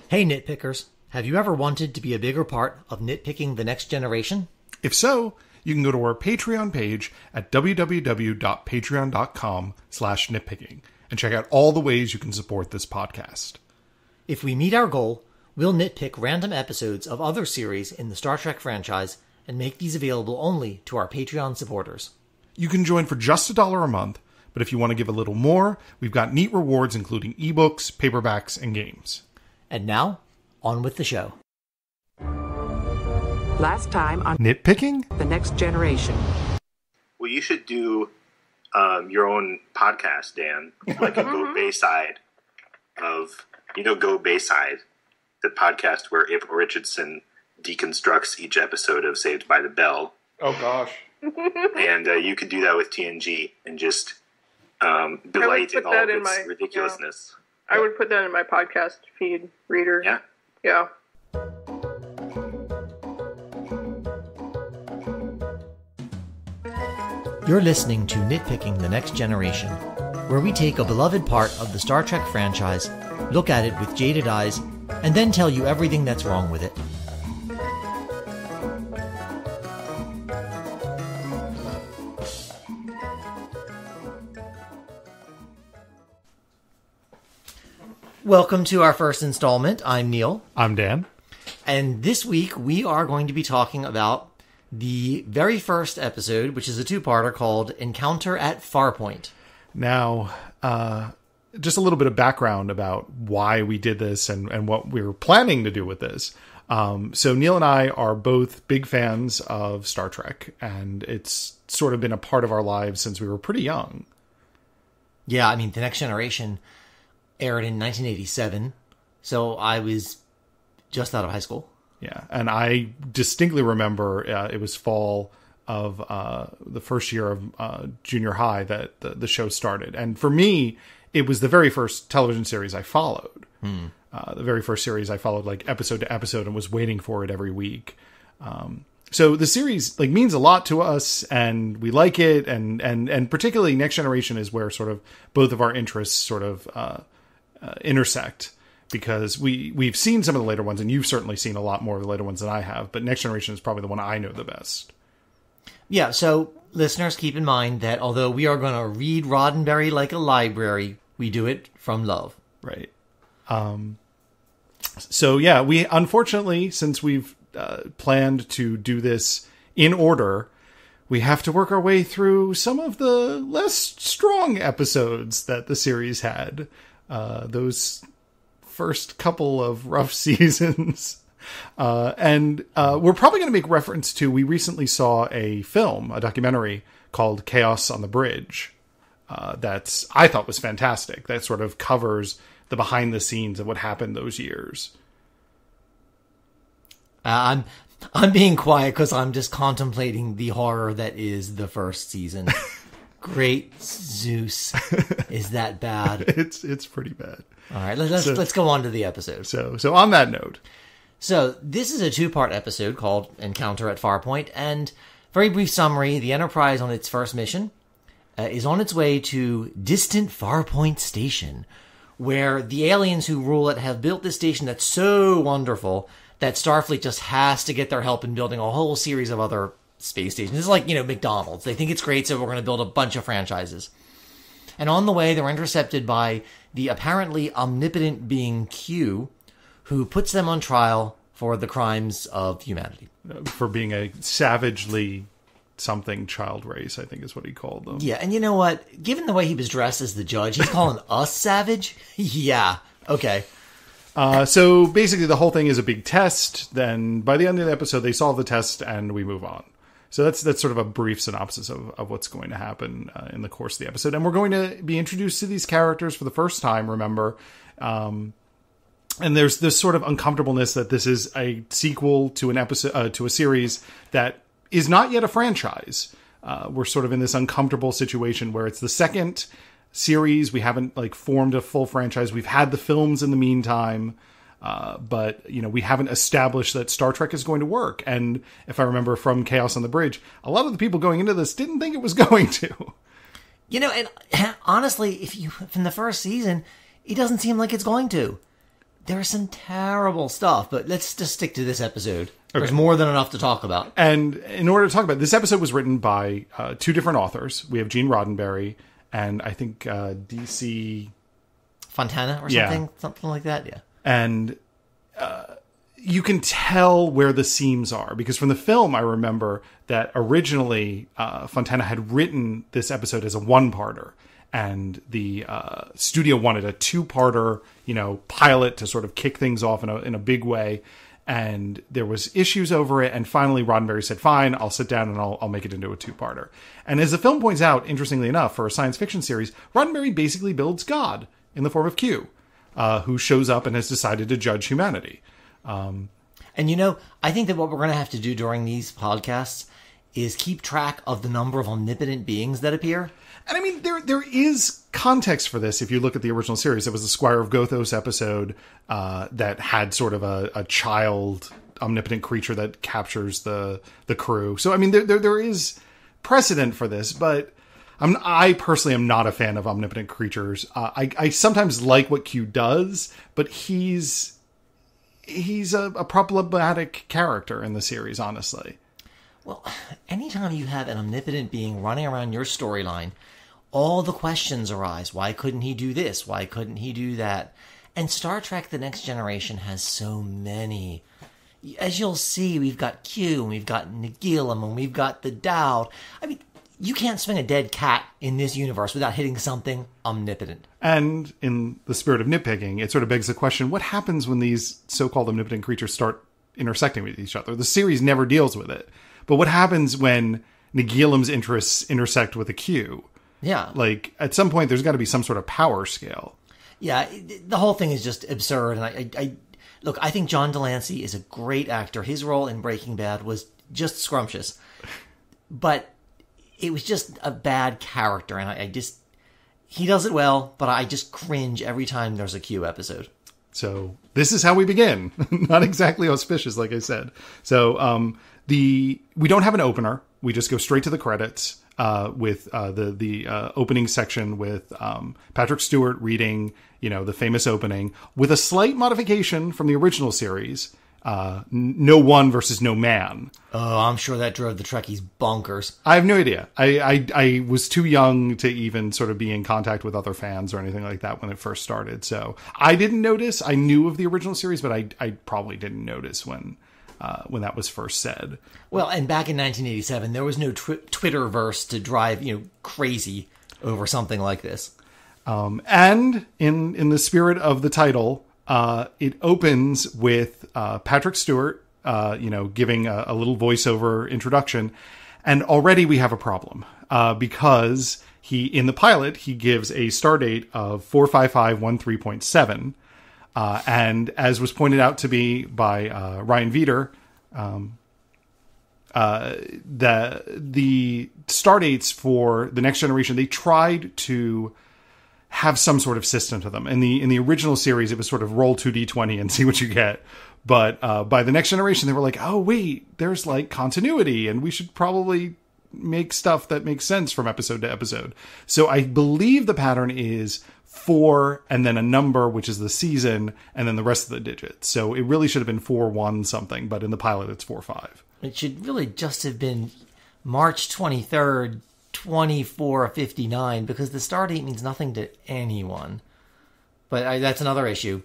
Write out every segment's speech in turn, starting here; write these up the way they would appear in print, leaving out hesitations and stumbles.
Hey nitpickers, have you ever wanted to be a bigger part of nitpicking the next generation? If so, you can go to our Patreon page at www.patreon.com/nitpicking and check out all the ways you can support this podcast. If we meet our goal, we'll nitpick random episodes of other series in the Star Trek franchise and make these available only to our Patreon supporters. You can join for just $1 a month, but if you want to give a little more, we've got neat rewards including ebooks, paperbacks, and games. And now, on with the show. Last time on Nitpicking? The Next Generation. Well, you should do your own podcast, Dan. Like a Go Bayside of, Go Bayside, the podcast where April Richardson deconstructs each episode of Saved by the Bell. Oh, gosh. And you could do that with TNG and just delight in all of its ridiculousness. Yeah. I would put that in my podcast feed reader. Yeah? Yeah. You're listening to Nitpicking the Next Generation, where we take a beloved part of the Star Trek franchise, look at it with jaded eyes, and then tell you everything that's wrong with it. Welcome to our first installment. I'm Neil. I'm Dan. And this week we are going to be talking about the very first episode, which is a two-parter called Encounter at Farpoint. Now, just a little bit of background about why we did this and what we were planning to do with this. So Neil and I are both big fans of Star Trek, and it's sort of been a part of our lives since we were pretty young. Yeah, I mean, The Next Generation aired in 1987, so I was just out of high school. Yeah, and I distinctly remember it was fall of the first year of junior high that the show started. And for me, it was the very first television series I followed. The very first series I followed like episode to episode and was waiting for it every week. So the series means a lot to us, and we like it, and particularly Next Generation is where sort of both of our interests sort of intersect, because we've seen some of the later ones, and you've certainly seen a lot more of the later ones than I have, but Next Generation is probably the one I know the best. Yeah, so listeners, keep in mind that although we are going to read Roddenberry like a library, we do it from love. Right. So yeah, we unfortunately, since we've planned to do this in order, we have to work our way through some of the less strong episodes that the series had. Those first couple of rough seasons. And we're probably going to make reference to, we recently saw a documentary called Chaos on the Bridge. That's, I thought was fantastic. That sort of covers the behind the scenes of what happened those years. I'm being quiet because I'm just contemplating the horror that is the first season. Great Zeus. Is that bad? It's pretty bad. All right, let's go on to the episode. So on that note. So this is a two-part episode called Encounter at Farpoint, and very brief summary, the Enterprise on its first mission is on its way to distant Farpoint Station, where the aliens who rule it have built this station that's so wonderful that Starfleet just has to get their help in building a whole series of other space stations. It's like, McDonald's. They think it's great, so we're going to build a bunch of franchises. And on the way, they're intercepted by the apparently omnipotent being Q, who puts them on trial for the crimes of humanity. For being a savagely something child race, I think is what he called them. Yeah, and you know what? Given the way he was dressed as the judge, he's calling us savage? Yeah, okay. So basically the whole thing is a big test. Then by the end of the episode, they solve the test and we move on. So that's sort of a brief synopsis of what's going to happen in the course of the episode. And we're going to be introduced to these characters for the first time, remember. And there's this sort of uncomfortableness that this is a sequel to an episode, to a series that is not yet a franchise. We're sort of in this uncomfortable situation where it's the second series. We haven't formed a full franchise. We've had the films in the meantime. But, we haven't established that Star Trek is going to work. And if I remember from Chaos on the Bridge, a lot of the people going into this didn't think it was going to. And honestly, from the first season, it doesn't seem like it's going to. There's some terrible stuff, but let's just stick to this episode. There's more than enough to talk about. And in order to talk about it, this episode was written by two different authors. We have Gene Roddenberry and I think D.C. Fontana or something? Something like that, yeah. And you can tell where the seams are, because from the film, I remember that originally Fontana had written this episode as a one-parter, and the studio wanted a two-parter, pilot to sort of kick things off in a big way. And there was issues over it, and finally Roddenberry said, "Fine, I'll sit down and I'll make it into a two-parter." And as the film points out, interestingly enough, for a science fiction series, Roddenberry basically builds God in the form of Q, who shows up and has decided to judge humanity. And I think that what we're going to have to do during these podcasts is keep track of the number of omnipotent beings that appear. And I mean, there is context for this. If you look at the original series, it was the Squire of Gothos episode that had sort of a child omnipotent creature that captures the crew. So I mean, there is precedent for this, but I personally am not a fan of omnipotent creatures. I sometimes like what Q does, but he's a problematic character in the series, honestly. Well, anytime you have an omnipotent being running around your storyline, all the questions arise. Why couldn't he do this? Why couldn't he do that? And Star Trek The Next Generation has so many. As you'll see, we've got Q, and we've got Nagilum, and we've got the Dowd. I mean, you can't swing a dead cat in this universe without hitting something omnipotent. And in the spirit of nitpicking, it sort of begs the question, what happens when these so-called omnipotent creatures start intersecting with each other? The series never deals with it. But what happens when Nagilum's interests intersect with a Q? Yeah. Like, at some point, there's got to be some sort of power scale. Yeah, the whole thing is just absurd. And look, I think John Delancey is a great actor. His role in Breaking Bad was just scrumptious. But it was just a bad character. And he does it well, but I just cringe every time there's a Q episode. So this is how we begin. Not exactly auspicious, like I said. So we don't have an opener. We just go straight to the credits with the opening section with Patrick Stewart reading, the famous opening, with a slight modification from the original series. No one versus no man. Oh, I'm sure that drove the Trekkies bonkers. I have no idea. I was too young to even sort of be in contact with other fans or anything like that when it first started. So I didn't notice. I knew of the original series, but I probably didn't notice when that was first said. Well, and back in 1987, there was no Twitterverse to drive crazy over something like this. And in the spirit of the title, it opens with Patrick Stewart, giving a little voiceover introduction, and already we have a problem because in the pilot he gives a star date of 45513.7. And as was pointed out to me by Ryan Veeder, the star dates for The Next Generation, they tried to have some sort of system to them. In the original series, it was sort of roll 2d20 and see what you get. But by The Next Generation, they were like, oh, wait, there's like continuity, and we should probably make stuff that makes sense from episode to episode. So I believe the pattern is 4 and then a number, which is the season, and then the rest of the digits. So it really should have been 4-1 something, but in the pilot it's 4-5. It should really just have been March 23rd, 2459, because the star date means nothing to anyone. But that's another issue.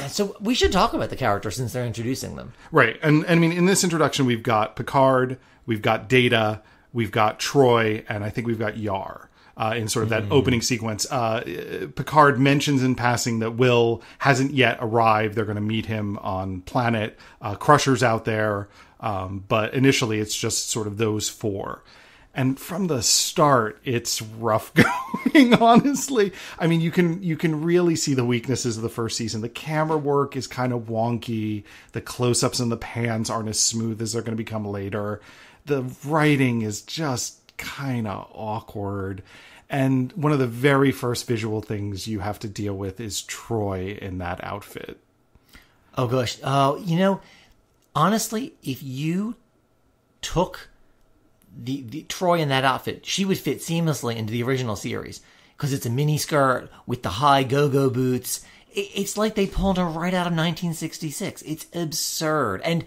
So we should talk about the characters since they're introducing them. Right. And I mean, in this introduction, we've got Picard, we've got Data, we've got Troy, and I think we've got Yar. In sort of that opening sequence. Picard mentions in passing that Will hasn't yet arrived. They're going to meet him on planet. Crusher's out there. But initially it's just sort of those four. And from the start, it's rough going, honestly. I mean, you can really see the weaknesses of the first season. The camera work is kind of wonky. The close-ups and the pans aren't as smooth as they're going to become later. The writing is just kind of awkward. And one of the very first visual things you have to deal with is Troy in that outfit. Oh, gosh. Honestly, if you took the Troy in that outfit, she would fit seamlessly into the original series because it's a mini skirt with the high go-go boots. It's like they pulled her right out of 1966. It's absurd. And,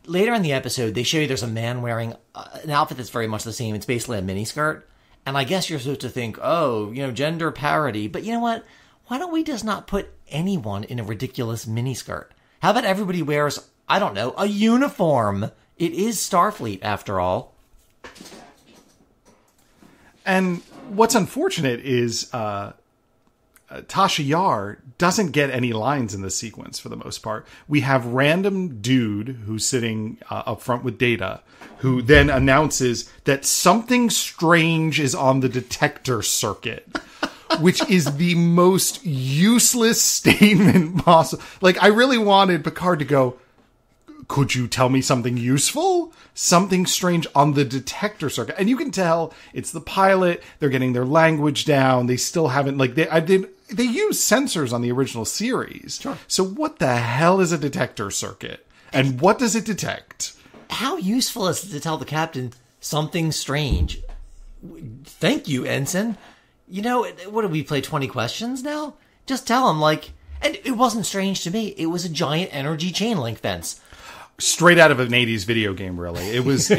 later in the episode, they show you there's a man wearing an outfit that's very much the same. It's basically a miniskirt. And I guess you're supposed to think, gender parity. But you know what? Why don't we just not put anyone in a ridiculous miniskirt? How about everybody wears, I don't know, a uniform? It is Starfleet, after all. And what's unfortunate is Tasha Yar doesn't get any lines in this sequence for the most part. We have random dude who's sitting up front with Data, who then announces that something strange is on the detector circuit, which is the most useless statement possible. Like, I really wanted Picard to go, could you tell me something useful? Something strange on the detector circuit. And you can tell it's the pilot. They're getting their language down. They still haven't, they use sensors on the original series. Sure. So what the hell is a detector circuit? And what does it detect? How useful is it to tell the captain something strange? Thank you, Ensign. What did we play, 20 questions now? Just tell him, and it wasn't strange to me. It was a giant energy chain link fence. Straight out of an 80s video game, really. It was, the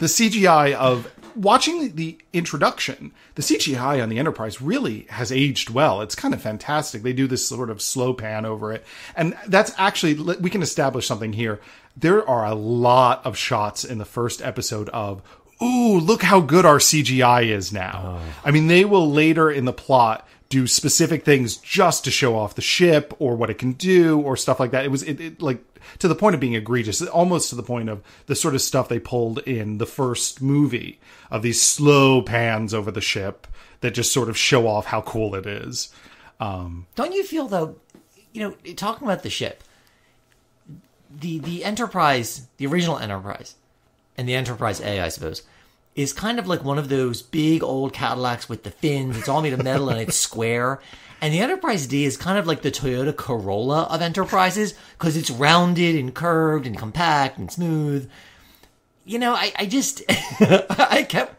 CGI of watching the introduction, the CGI on the Enterprise really has aged well. It's kind of fantastic. They do this sort of slow pan over it. And that's actually, we can establish something here. There are a lot of shots in the first episode of, ooh, look how good our CGI is now. Oh. I mean, they will later in the plot do specific things just to show off the ship or what it can do or stuff like that. It was to the point of being egregious, almost to the point of the sort of stuff they pulled in the first movie of these slow pans over the ship that just sort of show off how cool it is. Don't you feel, though, talking about the ship, the Enterprise, the original Enterprise, and the Enterprise A, I suppose, is kind of like one of those big old Cadillacs with the fins. It's all made of metal and it's square. And the Enterprise D is kind of like the Toyota Corolla of Enterprises because it's rounded and curved and compact and smooth. I just, I kept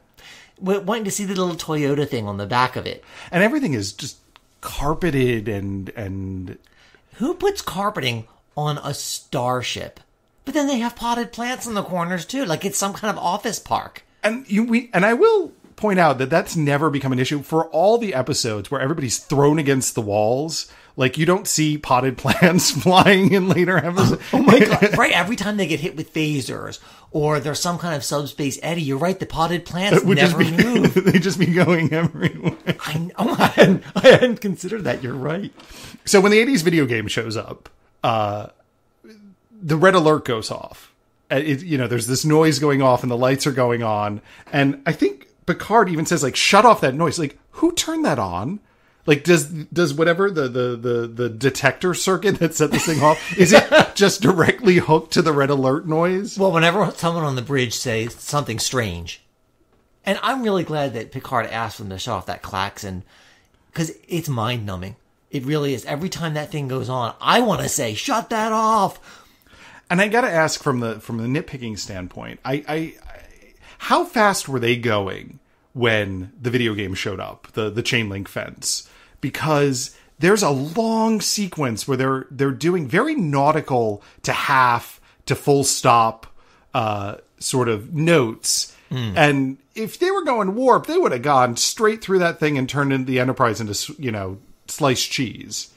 wanting to see the little Toyota thing on the back of it. And everything is just carpeted and... Who puts carpeting on a starship? But then they have potted plants in the corners too, like it's some kind of office park. And I will point out that that's never become an issue for all the episodes where everybody's thrown against the walls. Like, you don't see potted plants flying in later episodes. Oh my God. Right. Every time they get hit with phasers or there's some kind of subspace eddy, you're right. The potted plants never move. They just be going everywhere. I hadn't considered that. You're right. So when the 80s video game shows up, the red alert goes off. There's this noise going off and the lights are going on. And I think Picard even says, shut off that noise. Who turned that on? Does whatever the detector circuit that set this thing off, is it just directly hooked to the red alert noise? Well, whenever someone on the bridge says something strange, and I'm really glad that Picard asked them to shut off that klaxon, because it's mind numbing. It really is. Every time that thing goes on, I want to say, shut that off. And I got to ask from the nitpicking standpoint, how fast were they going when the video game showed up, the chain link fence? Because there's a long sequence where they're doing very nautical to half to full stop sort of notes. And if they were going warp, they would have gone straight through that thing and turned the Enterprise into, sliced cheese.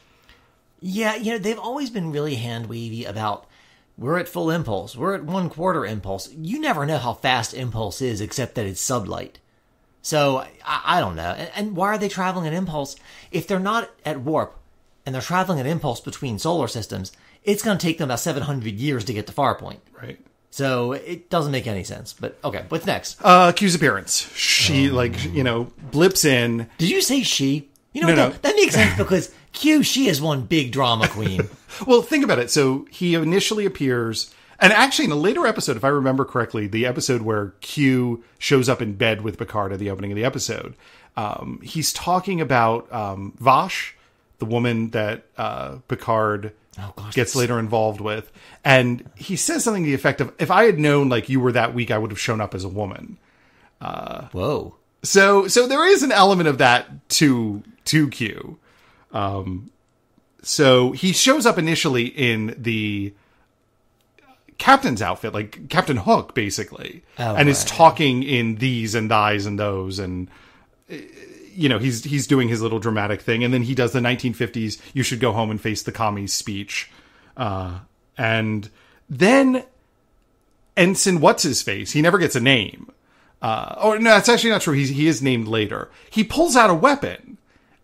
Yeah, they've always been really hand-wavy about, we're at full impulse, we're at 1/4 impulse. You never know how fast impulse is, except that it's sublight. So, I don't know. And why are they traveling at impulse? If they're not at warp, and they're traveling at impulse between solar systems, it's going to take them about 700 years to get to Farpoint. Right. So, it doesn't make any sense. But, okay, what's next? Q's appearance. She, blips in. Did you say she? No. That makes sense because Q, she is one big drama queen. Well, think about it. So he initially appears, and actually in a later episode, if I remember correctly, the episode where Q shows up in bed with Picard at the opening of the episode, he's talking about Vash, the woman that Picard gets later involved with. And he says something to the effect of, if I had known you were that weak, I would have shown up as a woman. Whoa. So there is an element of that to Q. So he shows up initially in the captain's outfit, like Captain Hook, basically, and is talking in these and thys and those, and he's doing his little dramatic thing, and then he does the 1950s "you should go home and face the commies" speech, and then Ensign What's-His-Face, he never gets a name. No, that's actually not true. He is named later. He pulls out a weapon,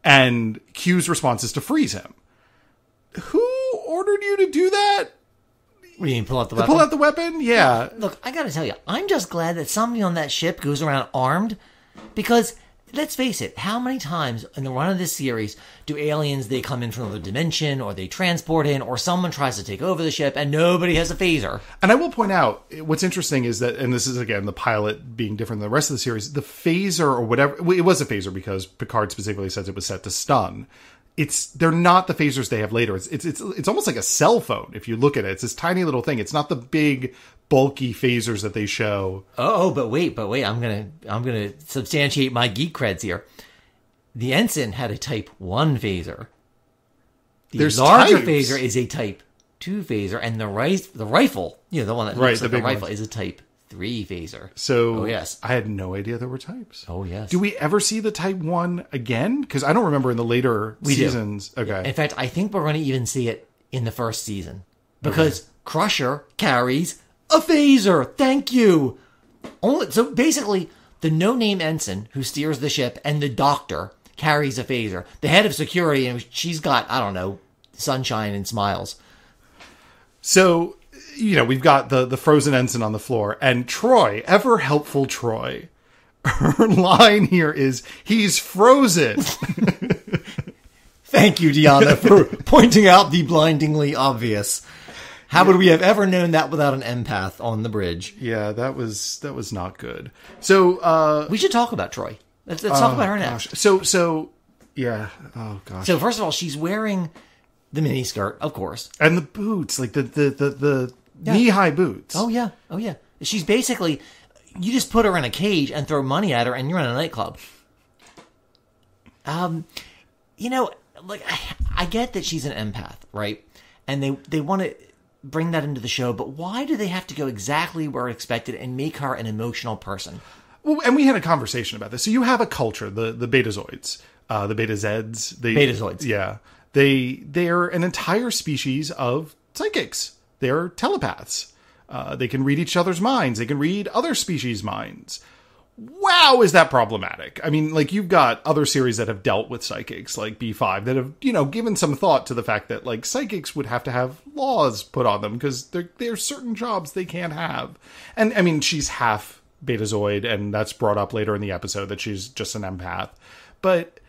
and Q's response is to freeze him. Who ordered you to do that? What do you mean, pull out the weapon? Pull out the weapon? Yeah. Look, I gotta tell you, I'm just glad that somebody on that ship goes around armed, because, let's face it, how many times in the run of this series do aliens, they come in from another dimension, or they transport in, or someone tries to take over the ship, and nobody has a phaser? And I will point out, what's interesting is that, and this is, again, the pilot being different than the rest of the series, the phaser, or whatever, it was a phaser because Picard specifically says it was set to stun. They're not the phasers they have later. It's almost like a cell phone if you look at it. It's this tiny little thing. It's not the big, bulky phasers that they show. Oh, but wait. I'm gonna substantiate my geek creds here. The Ensign had a Type 1 phaser. The larger phaser is a Type 2 phaser, and the rifle, the one that looks like the rifle, is a Type 3 phaser. So, oh, yes. I had no idea there were types. Oh, yes. Do we ever see the Type 1 again? Because I don't remember in the later seasons. Do. Okay. In fact, I think we're going to even see it in the first season. Because Crusher carries a phaser. Thank you. So basically, the no-name ensign who steers the ship and the doctor carries a phaser. The head of security, and she's got, I don't know, sunshine and smiles. So, we've got the frozen ensign on the floor, and Troy, ever helpful Troy, her line here is, "He's frozen." Thank you, Deanna, for pointing out the blindingly obvious. How would we have ever known that without an empath on the bridge? Yeah, that was not good. So, we should talk about Troy. Let's talk about her now. Gosh. So, yeah. Oh, gosh. So, first of all, she's wearing the miniskirt, of course. And the boots, like the knee-high boots. Oh, yeah. She's basically, you just put her in a cage and throw money at her and you're in a nightclub. I get that she's an empath, right? And they want to bring that into the show, but why do they have to go exactly where expected and make her an emotional person? Well, and we had a conversation about this. So you have a culture, the Betazoids, the Betazeds. Betazoids. Yeah. They're an entire species of psychics. They're telepaths. They can read each other's minds. They can read other species' minds. Wow, is that problematic? I mean, like, you've got other series that have dealt with psychics, like B5, that have, given some thought to the fact that, like, psychics would have to have laws put on them because there's certain jobs they can't have. And, I mean, she's half Betazoid, and that's brought up later in the episode that she's just an empath. But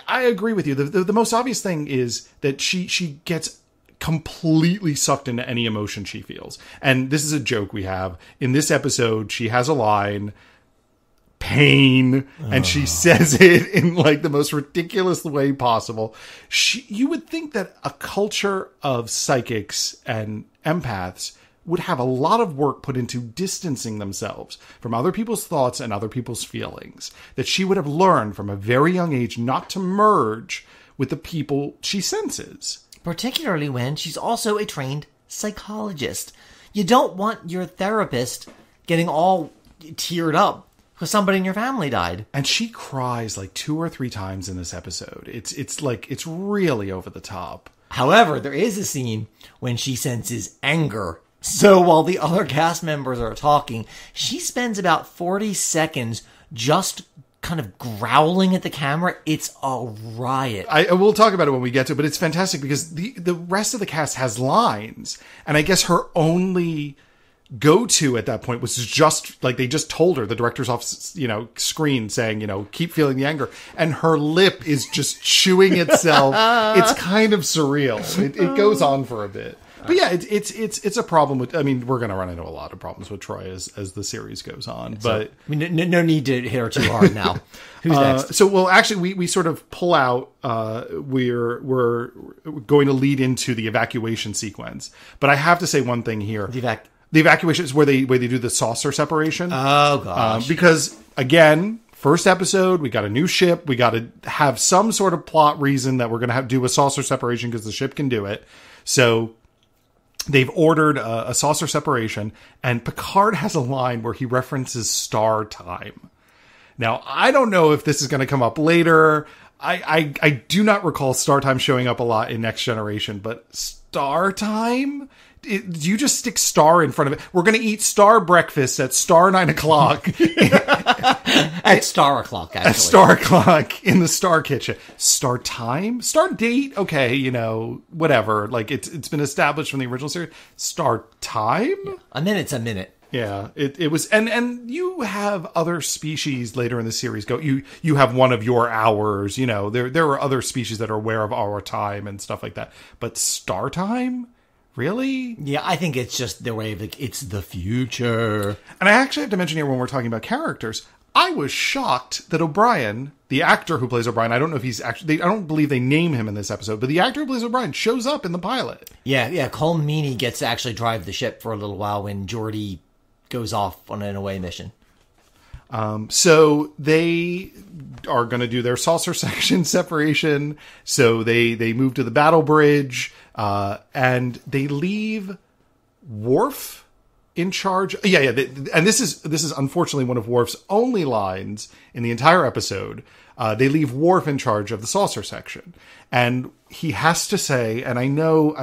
I agree with you. The most obvious thing is that she gets completely sucked into any emotion she feels. And this is a joke we have. In this episode, she has a line, pain, and she says it in like the most ridiculous way possible. You would think that a culture of psychics and empaths would have a lot of work put into distancing themselves from other people's thoughts and other people's feelings. That she would have learned from a very young age not to merge with the people she senses. Particularly when she's also a trained psychologist. You don't want your therapist getting all teared up because somebody in your family died. And she cries like 2 or 3 times in this episode. It's really over the top. However, there is a scene when she senses anger. So while the other cast members are talking, she spends about 40 seconds just kind of growling at the camera. It's a riot. I will talk about it when we get to it, but it's fantastic because the rest of the cast has lines. And I guess her only go-to at that point was just like, they just told her, the director's office, screen saying, keep feeling the anger. And her lip is just chewing itself. It's kind of surreal. It goes on for a bit. But yeah, it's a problem with, I mean, we're going to run into a lot of problems with Troy as the series goes on, but I mean, no need to hit her too hard now. Who's next? So, well, actually we sort of pull out, we're going to lead into the evacuation sequence, but I have to say one thing here. The evacuation is where they do the saucer separation. Oh gosh. Because again, first episode, we got a new ship. We got to have some sort of plot reason that we're going to have to do a saucer separation because the ship can do it. So they've ordered a saucer separation, and Picard has a line where he references star time. Now, I don't know if this is going to come up later. I do not recall star time showing up a lot in Next Generation, but star time? Do you just stick star in front of it? We're going to eat star breakfast at star 9 o'clock. At star o'clock, actually. At star o'clock in the star kitchen. Star time? Star date? Okay, you know, whatever. Like, it's been established from the original series. Star time? Yeah. A minute's a minute. Yeah, it was, and you have other species later in the series go, you have one of your hours, you know, there are other species that are aware of our time and stuff like that. But star time? Really? Yeah, I think it's just the way of it's the future. And I actually have to mention here when we're talking about characters, I was shocked that O'Brien, the actor who plays O'Brien, I don't know if he's actually, I don't believe they name him in this episode, but the actor who plays O'Brien shows up in the pilot. Yeah, Cole Meany gets to actually drive the ship for a little while when Geordi goes off on an away mission. So they are going to do their saucer section separation. So they move to the battle bridge, and they leave Worf in charge. Yeah. And this is unfortunately one of Worf's only lines in the entire episode. They leave Worf in charge of the saucer section, and he has to say, and I know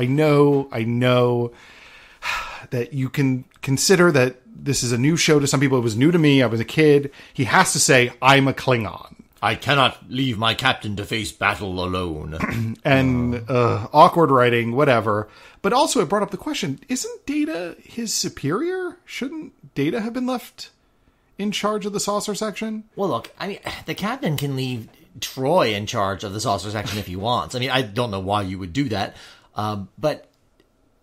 that you can consider that this is a new show to some people. It was new to me. I was a kid. He has to say, I'm a Klingon. I cannot leave my captain to face battle alone. And awkward writing, whatever. But also it brought up the question, isn't Data his superior? Shouldn't Data have been left in charge of the saucer section? Well, look, I mean, the captain can leave Troy in charge of the saucer section if he wants. I mean, I don't know why you would do that. But,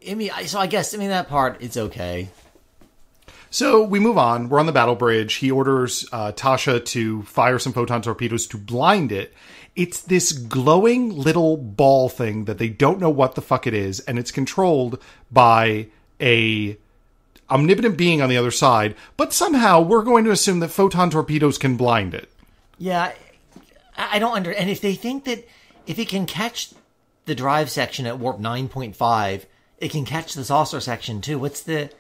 I mean, I guess that part, it's okay. So we move on. We're on the battle bridge. He orders Tasha to fire some photon torpedoes to blind it. It's this glowing little ball thing that they don't know what the fuck it is, and it's controlled by a omnipotent being on the other side. But somehow we're going to assume that photon torpedoes can blind it. Yeah, I don't and if they think that if it can catch the drive section at warp 9.5, it can catch the saucer section too. What's the...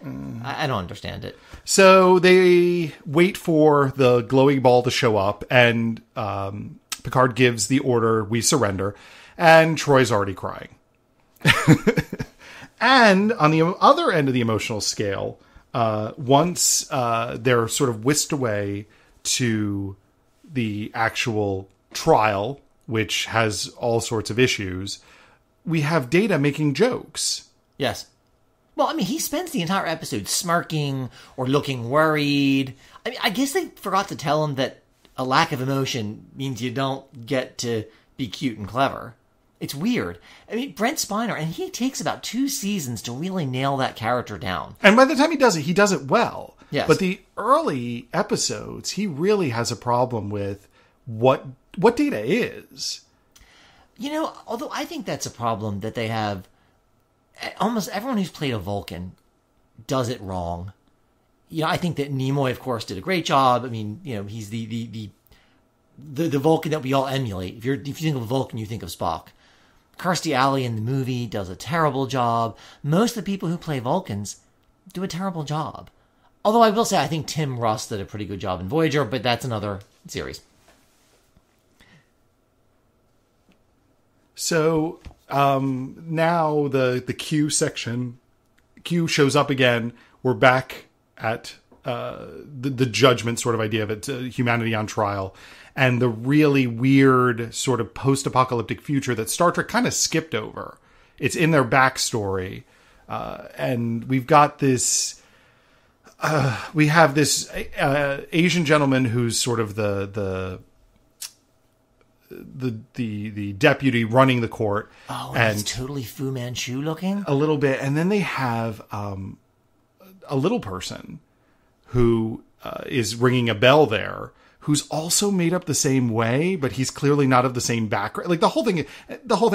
I don't understand it. So they wait for the glowing ball to show up, and Picard gives the order, we surrender, and Troy's already crying. And on the other end of the emotional scale, once they're sort of whisked away to the actual trial, which has all sorts of issues, we have Data making jokes. Yes. Well, I mean, he spends the entire episode smirking or looking worried. I mean, I guess they forgot to tell him that a lack of emotion means you don't get to be cute and clever. It's weird. I mean, Brent Spiner, and he takes about 2 seasons to really nail that character down. And by the time he does it well. Yes. But the early episodes, he really has a problem with what Data is. You know, although I think that's a problem that they have. Almost everyone who's played a Vulcan does it wrong. You know, I think that Nimoy, of course, did a great job. I mean, you know, he's the Vulcan that we all emulate. If you think of a Vulcan, you think of Spock. Kirstie Alley in the movie does a terrible job. Most of the people who play Vulcans do a terrible job. Although I will say, I think Tim Russ did a pretty good job in Voyager, but that's another series. So now the Q section, Q shows up again. We're back at the judgment sort of idea of it, humanity on trial, and the really weird sort of post-apocalyptic future that Star Trek kind of skipped over. It's in their backstory, and we've got this. We have this Asian gentleman who's sort of the deputy running the court. Oh, and he's totally Fu Manchu looking? A little bit. And then they have a little person who is ringing a bell there, who's also made up the same way, but he's clearly not of the same background. Like the whole thing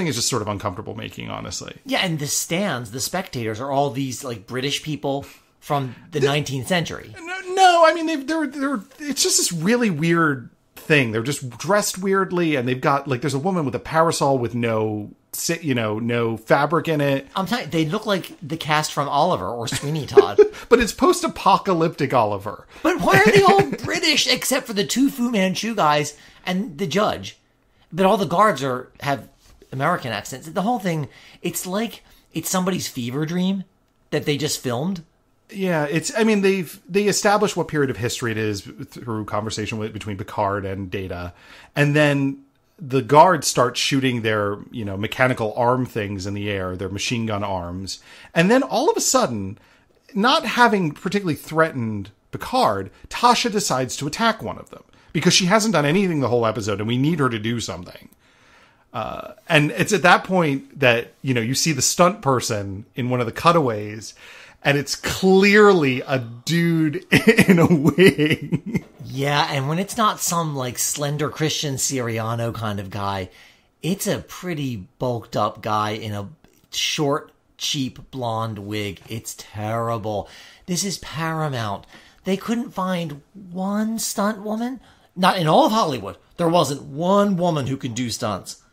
is just sort of uncomfortable making, honestly. Yeah, and the stands, the spectators, are all these like British people from the 19th century. No, I mean they're it's just this really weird thing. They're just dressed weirdly, and they've got, like, there's a woman with a parasol with no fabric in it. I'm telling you, they look like the cast from Oliver or Sweeney Todd. But it's post-apocalyptic Oliver. But why are they all British except for the two Fu Manchu guys and the judge? But all the guards have American accents. The whole thing, it's like it's somebody's fever dream that they just filmed. Yeah, they establish what period of history it is through conversation between Picard and Data, and then the guards start shooting their, mechanical arm things in the air, their machine gun arms, and then all of a sudden, not having particularly threatened Picard, Tasha decides to attack one of them because she hasn't done anything the whole episode, and we need her to do something. And it's at that point that you see the stunt person in one of the cutaways. And it's clearly a dude in a wig. Yeah, and when it's not some, like, slender Christian Siriano kind of guy, it's a pretty bulked up guy in a short, cheap blonde wig. It's terrible. This is Paramount. They couldn't find one stunt woman. Not in all of Hollywood. There wasn't one woman who could do stunts.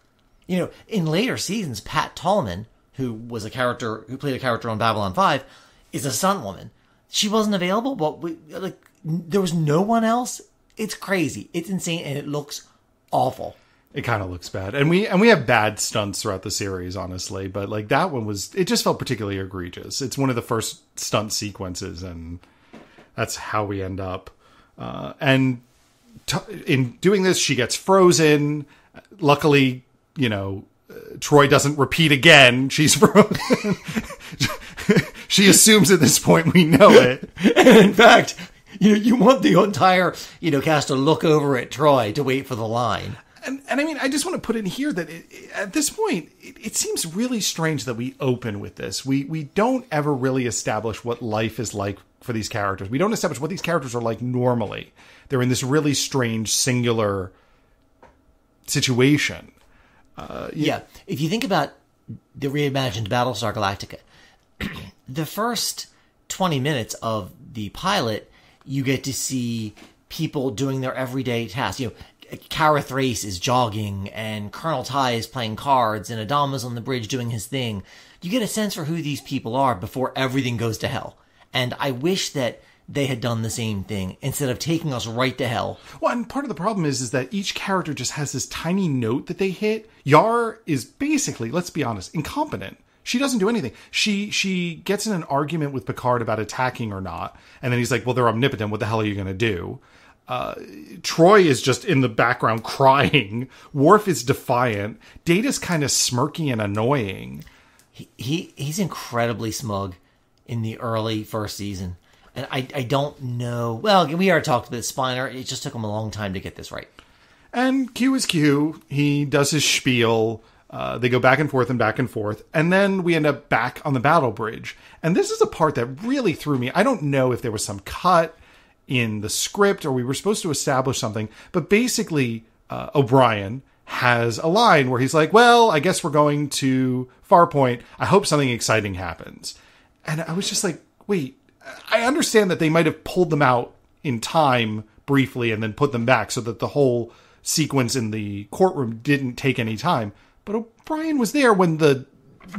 In later seasons, Pat Tallman, who played a character on Babylon 5, is a stunt woman. She wasn't available, but there was no one else. It's crazy. It's insane, and it looks awful. It kind of looks bad. And we have bad stunts throughout the series, honestly, but like that one it just felt particularly egregious. It's one of the first stunt sequences, and that's how we end up. In doing this, she gets frozen. Luckily, Troy doesn't repeat again. She's frozen. She assumes at this point we know it. And in fact, you want the entire, cast to look over at Troy to wait for the line. And I just want to put in here that at this point, it seems really strange that we open with this. We don't ever really establish what life is like for these characters. We don't establish what these characters are like normally. They're in this really strange, singular situation. Yeah. If you think about the reimagined Battlestar Galactica, the first 20 minutes of the pilot, you get to see people doing their everyday tasks. Kara Thrace is jogging, and Colonel Ty is playing cards, and Adam is on the bridge doing his thing. You get a sense for who these people are before everything goes to hell. And I wish that they had done the same thing instead of taking us right to hell. Well, and part of the problem is that each character just has this tiny note that they hit. Yar is basically, let's be honest, incompetent. She doesn't do anything. She gets in an argument with Picard about attacking or not. And then he's like, well, they're omnipotent. What the hell are you going to do? Troy is just in the background crying. Worf is defiant. Data's kind of smirky and annoying. He's incredibly smug in the early first season. And I don't know. Well, we already talked about Spiner. It just took him a long time to get this right. And Q is Q. He does his spiel. They go back and forth. And then we end up back on the battle bridge. And this is a part that really threw me. I don't know if there was some cut in the script or we were supposed to establish something. But basically, O'Brien has a line where he's like, well, I guess we're going to Farpoint. I hope something exciting happens. And I was just like, wait, I understand that they might have pulled them out in time briefly and then put them back so that the whole sequence in the courtroom didn't take any time. But O'Brien was there when the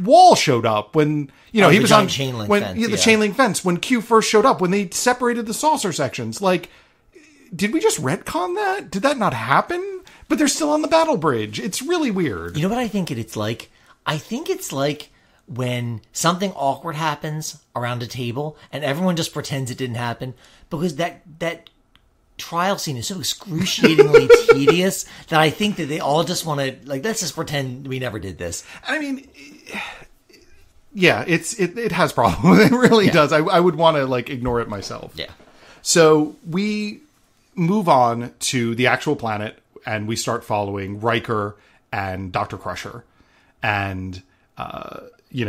wall showed up, when he was on chain link fence, the chain link fence, when Q first showed up, when they separated the saucer sections. Like, did we just retcon that? Did that not happen? But they're still on the battle bridge. It's really weird. You know what I think it's like? I think it's like when something awkward happens around a table and everyone just pretends it didn't happen because that trial scene is so excruciatingly tedious that I think that they all just want to, like, let's just pretend we never did this. I mean, yeah, it has problems. It really does. I would want to, like, ignore it myself. Yeah. So we move on to the actual planet and we start following Riker and Dr. Crusher. And,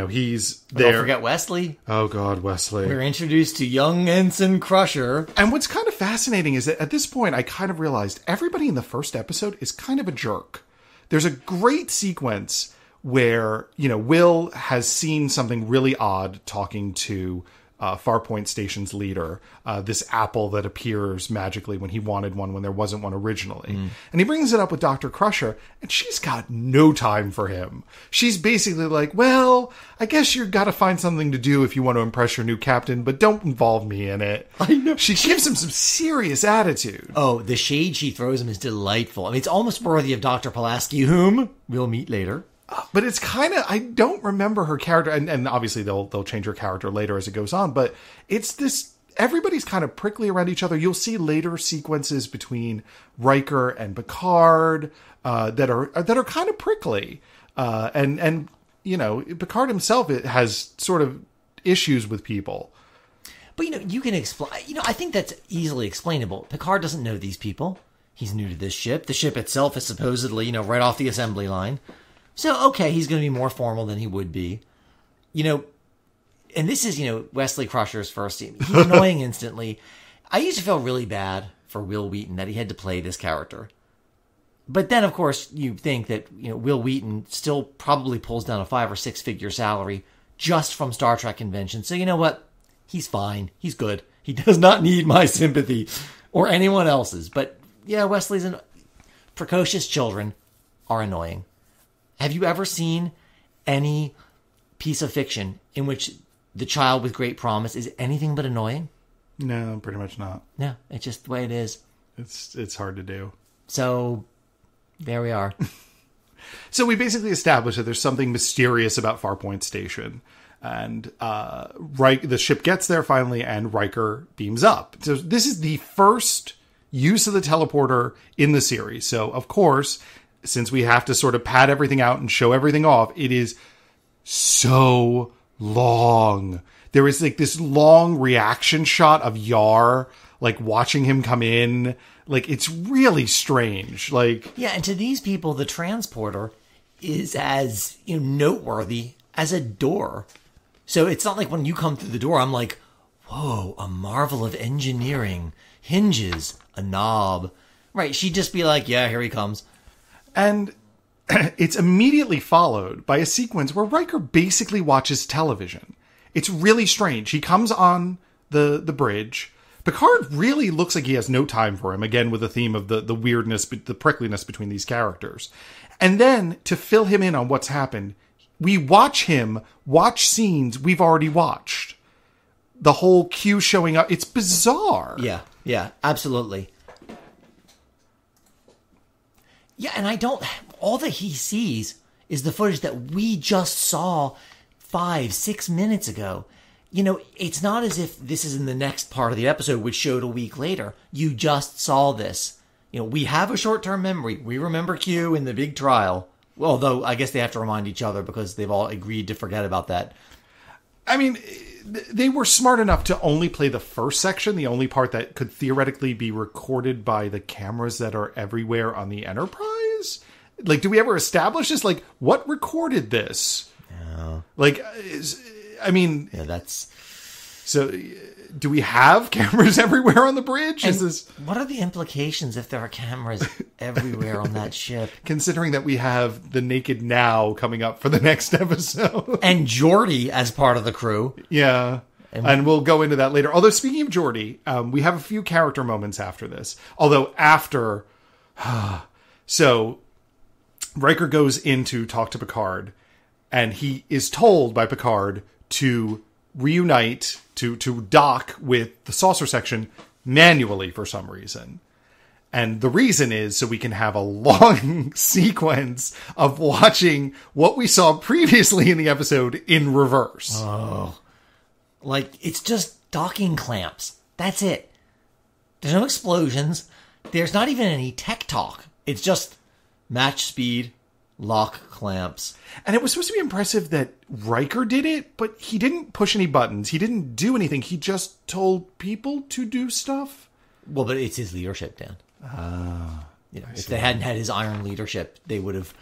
he's there. Don't forget Wesley. Oh, God, Wesley. We're introduced to young Ensign Crusher. And what's kind of fascinating is that at this point, I kind of realized everybody in the first episode is kind of a jerk. There's a great sequence where, Will has seen something really odd talking to Farpoint Station's leader, this apple that appears magically when he wanted one when there wasn't one originally. And he brings it up with Dr. Crusher, and she's got no time for him. She's basically like, well, I guess you've got to find something to do if you want to impress your new captain, but don't involve me in it. I know. She gives him some serious attitude. Oh, the shade she throws him is delightful. I mean, it's almost worthy of Dr. Pulaski, whom we'll meet later. But it's kind of, I don't remember her character, and obviously they'll change her character later as it goes on, but it's this, everybody's kind of prickly around each other. You'll see later sequences between Riker and Picard that are kind of prickly. And you know, Picard himself has sort of issues with people. But, you know, you can explain, you know, I think that's easily explainable. Picard doesn't know these people. He's new to this ship. The ship itself is supposedly, you know, right off the assembly line. So, okay, he's going to be more formal than he would be. You know, and this is, you know, Wesley Crusher's first scene. He's annoying instantly. I used to feel really bad for Will Wheaton that he had to play this character. But then, of course, you think that, you know, Will Wheaton still probably pulls down a 5 or 6 figure salary just from Star Trek conventions. So, you know what? He's fine. He's good. He does not need my sympathy or anyone else's. But, yeah, Wesley's precocious children are annoying. Have you ever seen any piece of fiction in which the child with great promise is anything but annoying? No, pretty much not. No, it's just the way it is. It's hard to do. So, there we are. So we basically established that there's something mysterious about Farpoint Station. And the ship gets there finally, and Riker beams up. So this is the first use of the teleporter in the series. So, of course, since we have to sort of pad everything out and show everything off, it is so long. There is like this long reaction shot of Yar, like watching him come in. Like, it's really strange. Like, yeah, and to these people, the transporter is as, you know, noteworthy as a door. So it's not like when you come through the door, I'm like, whoa, a marvel of engineering. Hinges, a knob. Right, she'd just be like, yeah, here he comes. And it's immediately followed by a sequence where Riker basically watches television. It's really strange. He comes on the bridge. Picard really looks like he has no time for him, again, with the theme of the weirdness, the prickliness between these characters. And then, to fill him in on what's happened, we watch him watch scenes we've already watched. The whole Q showing up. It's bizarre. Yeah, absolutely. Yeah, and all that he sees is the footage that we just saw 5-6 minutes ago. You know, it's not as if this is in the next part of the episode, which showed a week later. You just saw this. You know, we have a short-term memory. We remember Q in the big trial. Although, I guess they have to remind each other because they've all agreed to forget about that. I mean, they were smart enough to only play the first section, the only part that could theoretically be recorded by the cameras that are everywhere on the Enterprise. Like, do we ever establish this? Like, what recorded this? No. Like, I mean... Yeah, that's... So, do we have cameras everywhere on the bridge? What are the implications if there are cameras everywhere on that ship? Considering that we have the Naked Now coming up for the next episode. And Geordi as part of the crew. Yeah. And we'll go into that later. Although, speaking of Geordi, we have a few character moments after this. Although, after... So, Riker goes in to talk to Picard, and he is told by Picard to reunite, to dock with the saucer section manually for some reason. And the reason is so we can have a long sequence of watching what we saw previously in the episode in reverse. Oh. Like, it's just docking clamps. That's it. There's no explosions. There's not even any tech talk. It's just match speed, lock clamps. And it was supposed to be impressive that Riker did it, but he didn't push any buttons. He didn't do anything. He just told people to do stuff. Well, but it's his leadership, Dan. You know, if they hadn't had his iron leadership, they would have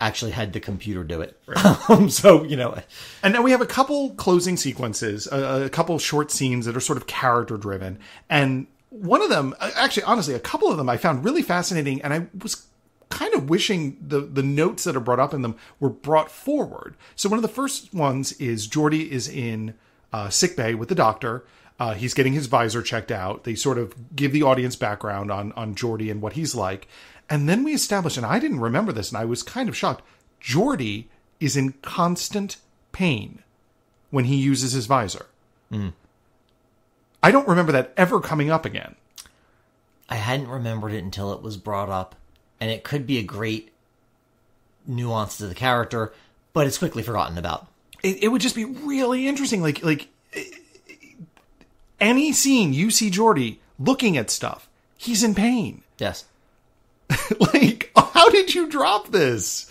actually had the computer do it. Right. So, you know. And now we have a couple closing sequences, a couple short scenes that are sort of character driven. And one of them, actually, honestly, a couple of them I found really fascinating. And I was kind of wishing the notes that are brought up in them were brought forward. So one of the first ones is Geordi is in sickbay with the doctor. He's getting his visor checked out. They sort of give the audience background on Geordi and what he's like. And then we establish, and I didn't remember this, and I was kind of shocked, Geordi is in constant pain when he uses his visor. I don't remember that ever coming up again. I hadn't remembered it until it was brought up, and it could be a great nuance to the character, but it's quickly forgotten about. It would just be really interesting. Like any scene you see Geordi looking at stuff, he's in pain. Yes. Like, how did you drop this?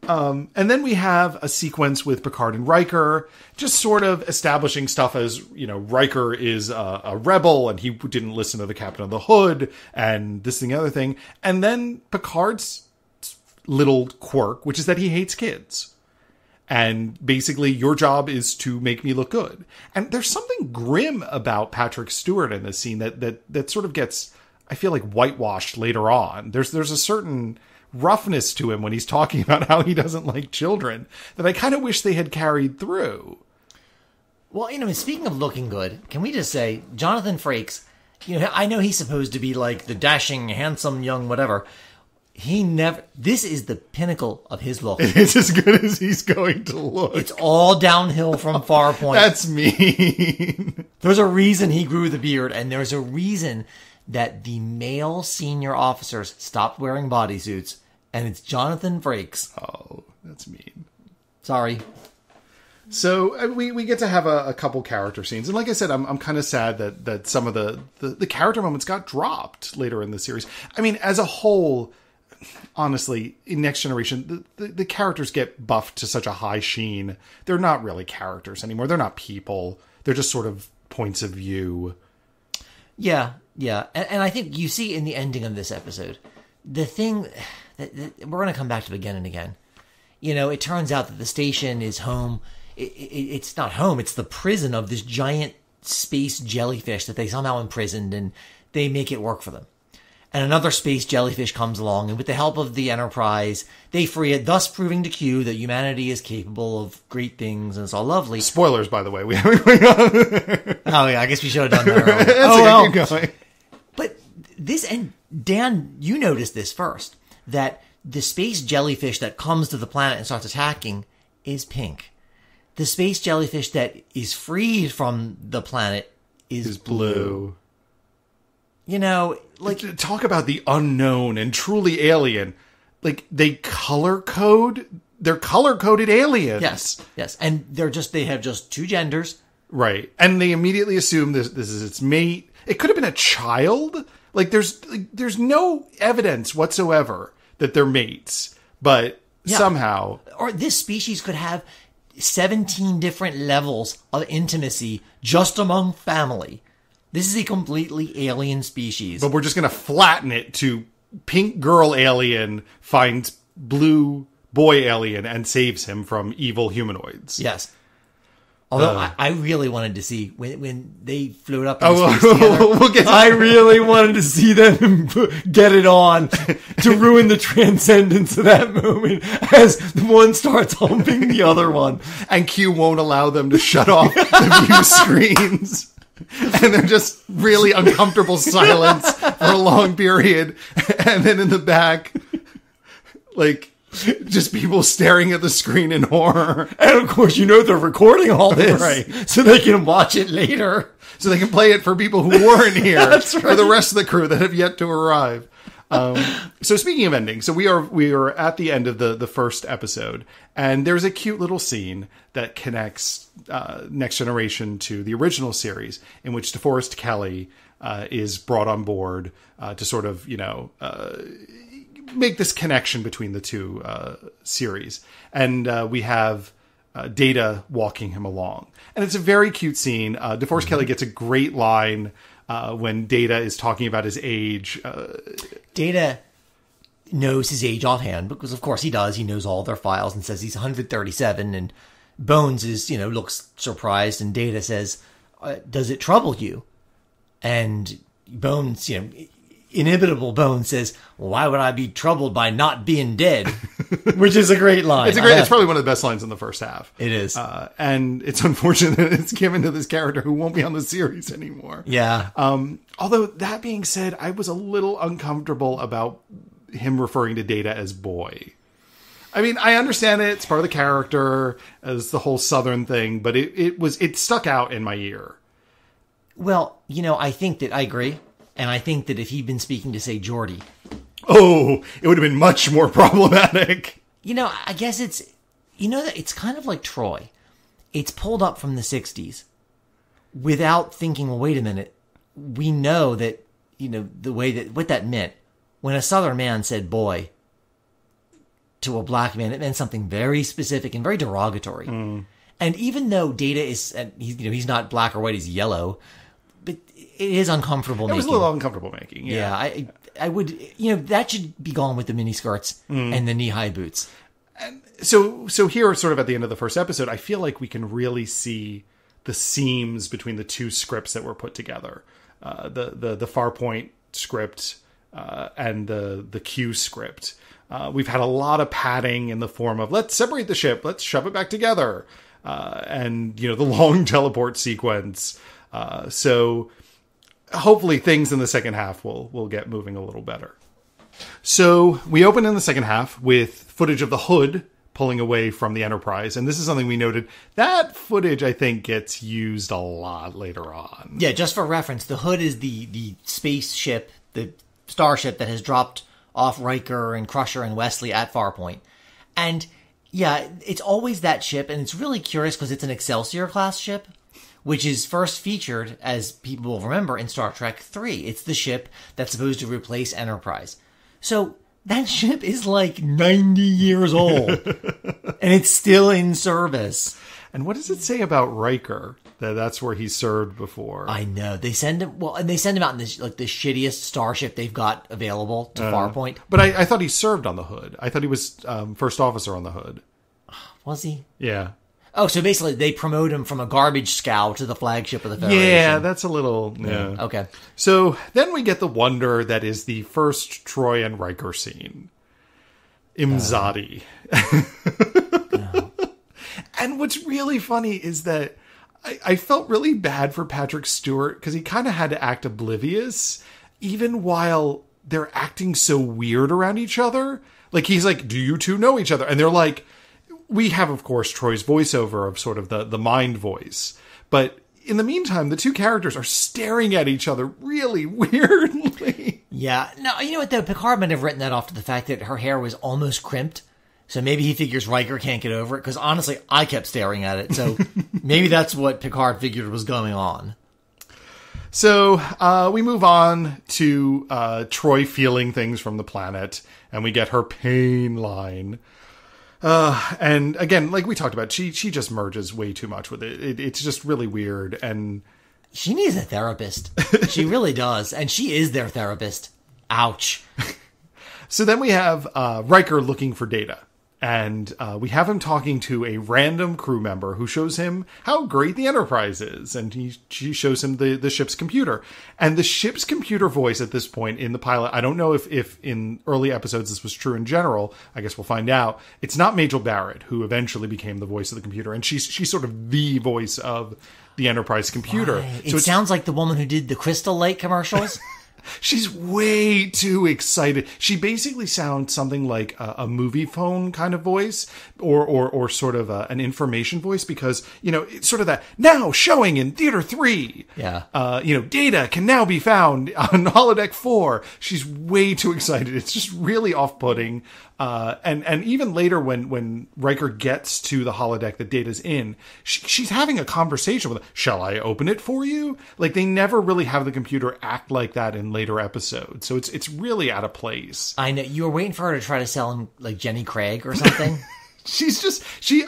And then we have a sequence with Picard and Riker, just sort of establishing stuff as, Riker is a rebel and he didn't listen to the captain of the Hood and this thing, the other thing. And then Picard's little quirk, which is that he hates kids. And basically your job is to make me look good. And there's something grim about Patrick Stewart in this scene that sort of gets, I feel like, whitewashed later on. There's a certain roughness to him when he's talking about how he doesn't like children that I kind of wish they had carried through. Well, speaking of looking good, can we just say, Jonathan Frakes, I know he's supposed to be like the dashing, handsome, young, whatever. This is the pinnacle of his look. It's as good as he's going to look. It's all downhill from Farpoint. That's mean. There's a reason he grew the beard, and there's a reason that the male senior officers stopped wearing bodysuits, and it's Jonathan Frakes. Oh, that's mean. Sorry. So we get to have a couple character scenes, and like I said, I'm kind of sad that some of the character moments got dropped later in the series. I mean, as a whole, honestly, in Next Generation, the characters get buffed to such a high sheen. They're not really characters anymore. They're not people. They're just sort of points of view. Yeah. And I think you see in the ending of this episode, the thing that we're going to come back to again and again. It turns out that the station is home. It's not home. It's the prison of this giant space jellyfish that they somehow imprisoned, and they make it work for them. And another space jellyfish comes along, and with the help of the Enterprise, they free it, thus proving to Q that humanity is capable of great things, and it's all lovely. Spoilers, by the way. Oh, yeah, I guess we should have done that earlier. Keep going. But this, and Dan, you noticed this first, that the space jellyfish that comes to the planet and starts attacking is pink. The space jellyfish that is freed from the planet is blue. Talk about the unknown and truly alien. Like, they're color-coded aliens. Yes. And they have just two genders. Right. And they immediately assume this is its mate. It could have been a child. Like, there's no evidence whatsoever that they're mates. But somehow... Or this species could have 17 different levels of intimacy just among family. This is a completely alien species. But we're just going to flatten it to pink girl alien finds blue boy alien and saves him from evil humanoids. Yes. Although I really wanted to see when they float up in space together. I really wanted to see them get it on to ruin the transcendence of that moment as one starts humping the other one. And Q won't allow them to shut off the view screens. And they're just really uncomfortable silence for a long period. And then in the back, just people staring at the screen in horror. And of course, they're recording all this. Right. So they can watch it later. So they can play it for people who weren't here. That's right. For the rest of the crew that have yet to arrive. So speaking of ending, so we are at the end of the first episode, and there's a cute little scene that connects Next Generation to the original series, in which DeForest Kelley is brought on board to sort of make this connection between the two series, and we have Data walking him along, and it's a very cute scene. DeForest Kelley gets a great line. When Data is talking about his age. Data knows his age offhand, because of course he does. He knows all their files and says he's 137, and Bones is, looks surprised, and Data says, does it trouble you? And Bones, inimitable Bones says, well, why would I be troubled by not being dead? Which is a great line. It's probably one of the best lines in the first half. It is. And it's unfortunate that it's given to this character who won't be on the series anymore. Yeah. Although, that being said, I was a little uncomfortable about him referring to Data as boy. I mean, I understand it. It's part of the character, as the whole Southern thing, but it stuck out in my ear. Well, I think that I agree. And I think that if he'd been speaking to, say, Geordi... Oh, it would have been much more problematic. I guess it's... that it's kind of like Troy. It's pulled up from the 60s without thinking, well, wait a minute. We know that, the way that... What that meant. When a Southern man said boy to a black man, it meant something very specific and very derogatory. And even though Data is... he's not black or white, he's yellow... But it is uncomfortable making. It was a little uncomfortable making, yeah. I would, that should be gone with the miniskirts and the knee-high boots. And so here, sort of at the end of the first episode, I feel like we can really see the seams between the two scripts that were put together. The Farpoint script and the Q script. We've had a lot of padding in the form of, let's separate the ship, let's shove it back together. And, the long teleport sequence. So hopefully things in the second half will get moving a little better. So we open in the second half with footage of the Hood pulling away from the Enterprise. And this is something we noted. That footage, I think, gets used a lot later on. Yeah, just for reference, the Hood is the spaceship, the starship that has dropped off Riker and Crusher and Wesley at Farpoint. And yeah, it's always that ship. And it's really curious because it's an Excelsior class ship, which is first featured, as people will remember, in Star Trek III. It's the ship that's supposed to replace Enterprise. So that ship is like 90 years old, and it's still in service. And what does it say about Riker? That's where he served before. I know. They send him out in this the shittiest starship they've got available to Farpoint. But I thought he served on the Hood. I thought he was first officer on the Hood. Was he? Yeah. Oh, so basically they promote him from a garbage scow to the flagship of the Federation. Yeah, that's a little... Yeah. Okay. So then we get the wonder that is the first Troy and Riker scene. Imzadi. And what's really funny is that I felt really bad for Patrick Stewart because he kind of had to act oblivious even while they're acting so weird around each other. Like, he's like, do you two know each other? And they're like... We have, of course, Troy's voiceover of sort of the mind voice. But in the meantime, the two characters are staring at each other really weirdly. Yeah. No, you know what, though? Picard might have written that off to the fact that her hair was almost crimped. So maybe he figures Riker can't get over it. Because honestly, I kept staring at it. So maybe that's what Picard figured was going on. So we move on to Troy feeling things from the planet. And we get her pain line. And again, like we talked about, she just merges way too much with it. It's just really weird. And she needs a therapist. She really does. And she is their therapist. Ouch. So then we have Riker looking for Data. And we have him talking to a random crew member who shows him how great the Enterprise is. And she shows him the ship's computer. And the ship's computer voice at this point in the pilot, I don't know if in early episodes this was true in general. I guess we'll find out. It's not Majel Barrett, who eventually became the voice of the computer. And she's sort of the voice of the Enterprise computer. Right. So it sounds like the woman who did the Crystal Lake commercials. She's way too excited. She basically sounds something like a movie phone kind of voice or sort of an information voice because, it's sort of that now showing in Theater 3. Yeah. Data can now be found on Holodeck 4. She's way too excited. It's just really off-putting. And even later when Riker gets to the holodeck that Data's in, she's having a conversation with him. Shall I open it for you? Like, they never really have the computer act like that in later episodes. So it's really out of place. I know. You were waiting for her to try to sell him like Jenny Craig or something.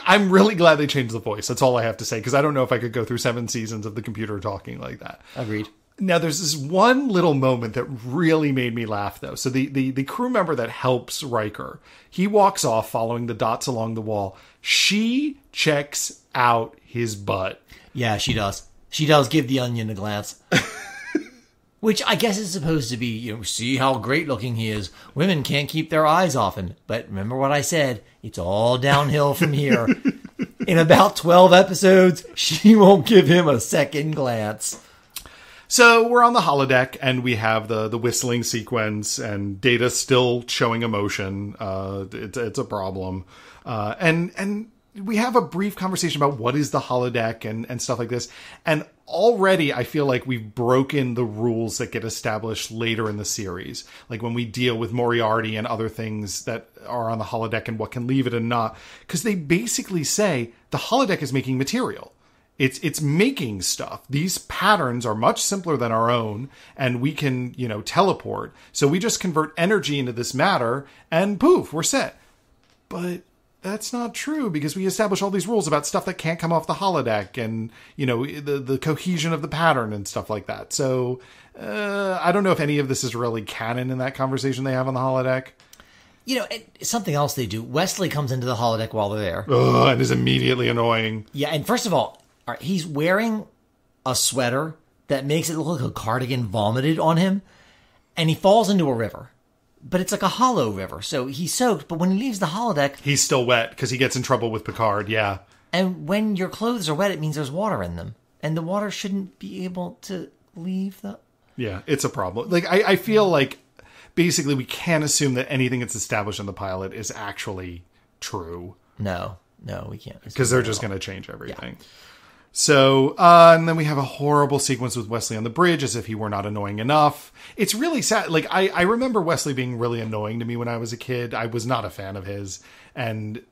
I'm really glad they changed the voice. That's all I have to say. Because I don't know if I could go through 7 seasons of the computer talking like that. Agreed. Now, there's this one little moment that really made me laugh, though. So the crew member that helps Riker, he walks off following the dots along the wall. She checks out his butt. Yeah, she does. She does give the onion a glance. Which I guess is supposed to be, see how great looking he is. Women can't keep their eyes off him. But remember what I said. It's all downhill from here. In about 12 episodes, she won't give him a second glance. So we're on the holodeck, and we have the whistling sequence, and Data still showing emotion. It's a problem. And we have a brief conversation about what is the holodeck and stuff like this. And already I feel like we've broken the rules that get established later in the series. Like when we deal with Moriarty and other things that are on the holodeck and what can leave it and not. Because they basically say the holodeck is making material. It's making stuff. These patterns are much simpler than our own, and we can, teleport. So we just convert energy into this matter, and poof, we're set. But that's not true, because we establish all these rules about stuff that can't come off the holodeck, and, the cohesion of the pattern and stuff like that. So I don't know if any of this is really canon in that conversation they have on the holodeck. Something else they do. Wesley comes into the holodeck while they're there. Ugh, it is immediately annoying. Yeah, and first of all, he's wearing a sweater that makes it look like a cardigan vomited on him, and he falls into a river. But it's like a hollow river, so he's soaked, but when he leaves the holodeck... He's still wet, because he gets in trouble with Picard, yeah. And when your clothes are wet, it means there's water in them. And the water shouldn't be able to leave the... Yeah, it's a problem. Like, I feel like, basically, we can't assume that anything that's established in the pilot is actually true. No, we can't. Because they're just going to change everything. Yeah. So, and then we have a horrible sequence with Wesley on the bridge, as if he were not annoying enough. It's really sad. Like, I remember Wesley being really annoying to me when I was a kid. I was not a fan of his. And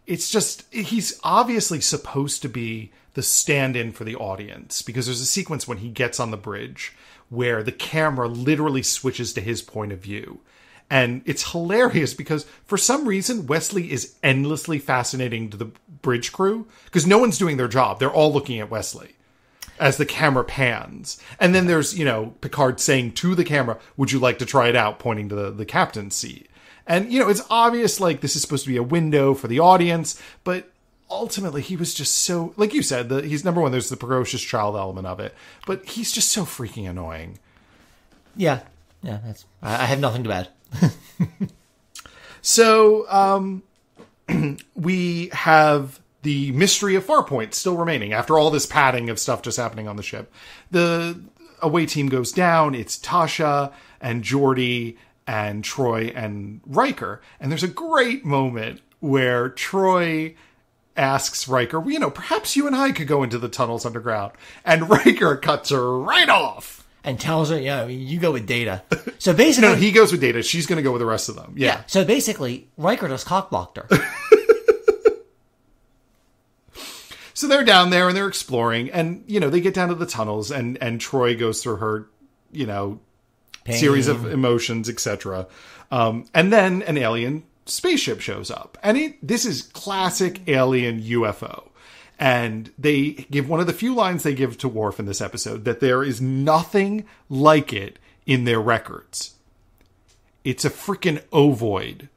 it's just, he's obviously supposed to be the stand-in for the audience. Because there's a sequence when he gets on the bridge where the camera literally switches to his point of view. And it's hilarious because for some reason, Wesley is endlessly fascinating to the bridge crew because no one's doing their job. They're all looking at Wesley as the camera pans. And then there's, Picard saying to the camera, would you like to try it out? Pointing to the captain's seat. And, it's obvious like this is supposed to be a window for the audience, but ultimately he was just so, like you said, he's number one, there's the precocious child element of it, but he's just so freaking annoying. Yeah, I have nothing to add. So, we have the mystery of Farpoint still remaining after all this padding of stuff just happening on the ship. The away team goes down. It's Tasha and Geordi and Troy and Riker. And there's a great moment where Troy asks Riker, perhaps you and I could go into the tunnels underground. And Riker cuts her right off. And tells her, you go with Data. So basically... No, he goes with Data. She's going to go with the rest of them. Yeah. So basically, Riker just cockblocked her. So they're down there and they're exploring. And, they get down to the tunnels and Troy goes through her, Pain. Series of emotions, etc. And then an alien spaceship shows up. And this is classic alien UFO. And they give one of the few lines they give to Worf in this episode that there is nothing like it in their records. It's a freaking ovoid.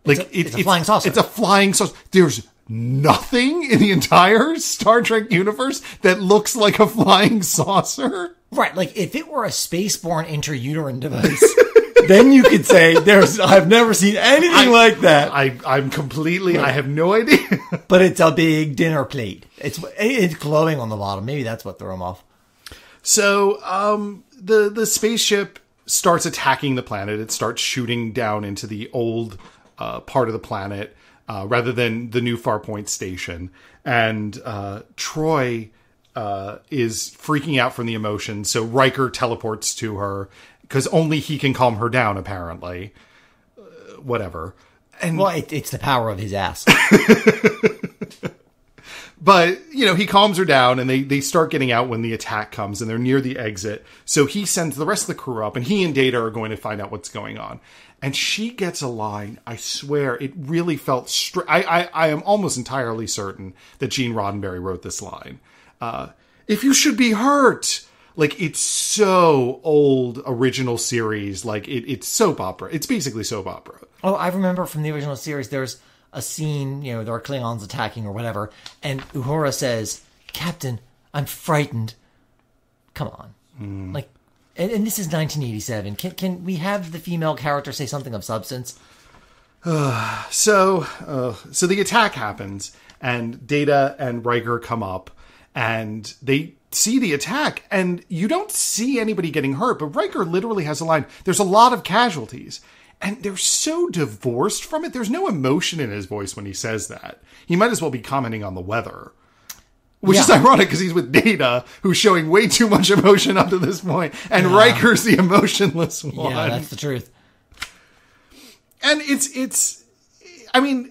Like it's a flying saucer. It's a flying saucer. There's nothing in the entire Star Trek universe that looks like a flying saucer. Right. Like if it were a spaceborne intrauterine device, then you could say I've never seen anything like that. I'm completely, I have no idea. But it's a big dinner plate. It's glowing on the bottom. Maybe that's what threw him off. So, the spaceship starts attacking the planet. It starts shooting down into the old, part of the planet, rather than the new Farpoint station. And, Troy, is freaking out from the emotion. So Riker teleports to her. Because only he can calm her down, apparently. Whatever. And well, it's the power of his ass. But, he calms her down, and they start getting out when the attack comes, and they're near the exit. So he sends the rest of the crew up, and he and Data are going to find out what's going on. And she gets a line, I swear, it really felt... I am almost entirely certain that Gene Roddenberry wrote this line. If you should be hurt... Like, it's so old, original series. Like, it's soap opera. It's basically soap opera. Oh, I remember from the original series, there's a scene, there are Klingons attacking or whatever, and Uhura says, Captain, I'm frightened. Come on. Like, And this is 1987. Can we have the female character say something of substance? So the attack happens, and Data and Riker come up, and they see the attack, and you don't see anybody getting hurt, but Riker literally has a line, there's a lot of casualties. And they're so divorced from it. There's no emotion in his voice when he says that. He might as well be commenting on the weather. Which is ironic because he's with Data, who's showing way too much emotion up to this point, and Riker's the emotionless one. Yeah, that's the truth. And it's I mean,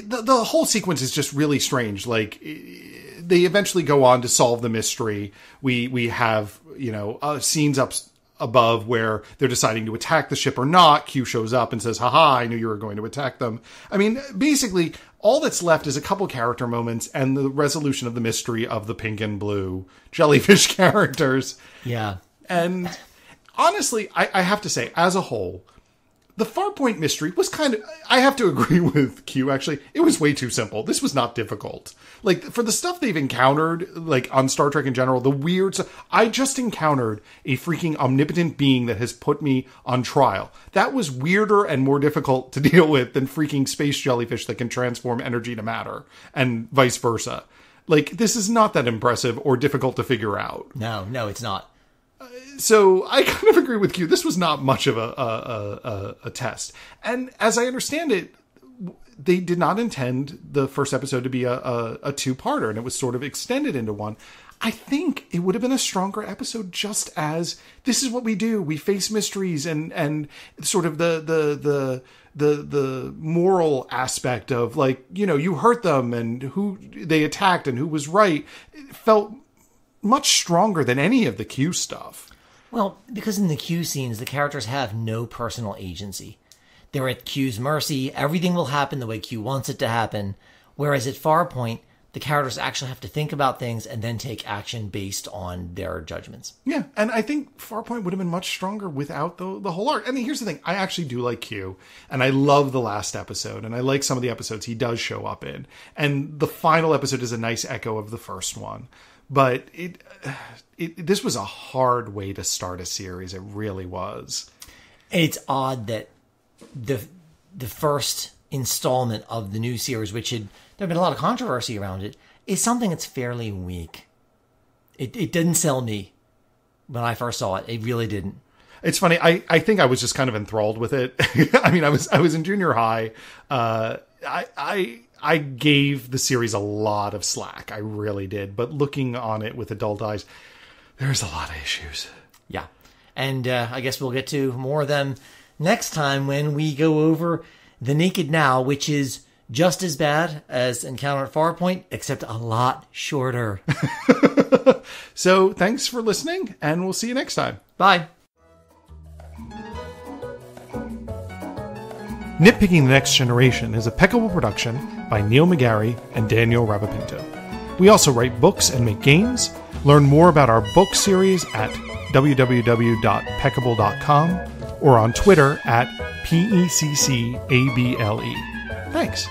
the whole sequence is just really strange. Like, they eventually go on to solve the mystery. We have, scenes up above where they're deciding to attack the ship or not. Q shows up and says, haha, I knew you were going to attack them. I mean, basically, all that's left is a couple character moments and the resolution of the mystery of the pink and blue jellyfish characters. Yeah. And honestly, I have to say, as a whole, the Farpoint mystery was kind of, I have to agree with Q, actually. It was way too simple. This was not difficult. Like, for the stuff they've encountered, like, on Star Trek in general, the weird stuff, I just encountered a freaking omnipotent being that has put me on trial. That was weirder and more difficult to deal with than freaking space jellyfish that can transform energy to matter, and vice versa. Like, this is not that impressive or difficult to figure out. No, it's not. So I kind of agree with Q. This was not much of a test. And as I understand it, they did not intend the first episode to be a two-parter, and it was sort of extended into one. I think it would have been a stronger episode just as this is what we do. We face mysteries and sort of the moral aspect of, like, you hurt them and who they attacked and who was right. It felt much stronger than any of the Q stuff. Well, because in the Q scenes, the characters have no personal agency. They're at Q's mercy. Everything will happen the way Q wants it to happen. Whereas at Farpoint, the characters actually have to think about things and then take action based on their judgments. Yeah, and I think Farpoint would have been much stronger without the whole arc. I mean, here's the thing. I actually do like Q, and I love the last episode, and I like some of the episodes he does show up in. And the final episode is a nice echo of the first one. But this was a hard way to start a series. It really was. It's odd that the first installment of the new series, which there had been a lot of controversy around it, is something that's fairly weak. It didn't sell me when I first saw it. It really didn't. It's funny. I think I was just kind of enthralled with it. I mean, I was in junior high. I gave the series a lot of slack. I really did. But looking on it with adult eyes, there's a lot of issues. Yeah. And I guess we'll get to more of them next time when we go over The Naked Now, which is just as bad as Encounter at Farpoint, except a lot shorter. So thanks for listening, and we'll see you next time. Bye. Nitpicking the Next Generation is a Peckable production by Neil McGarry and Daniel Rapapinto. We also write books and make games. Learn more about our book series at www.peckable.com or on Twitter at PECCABLE. Thanks.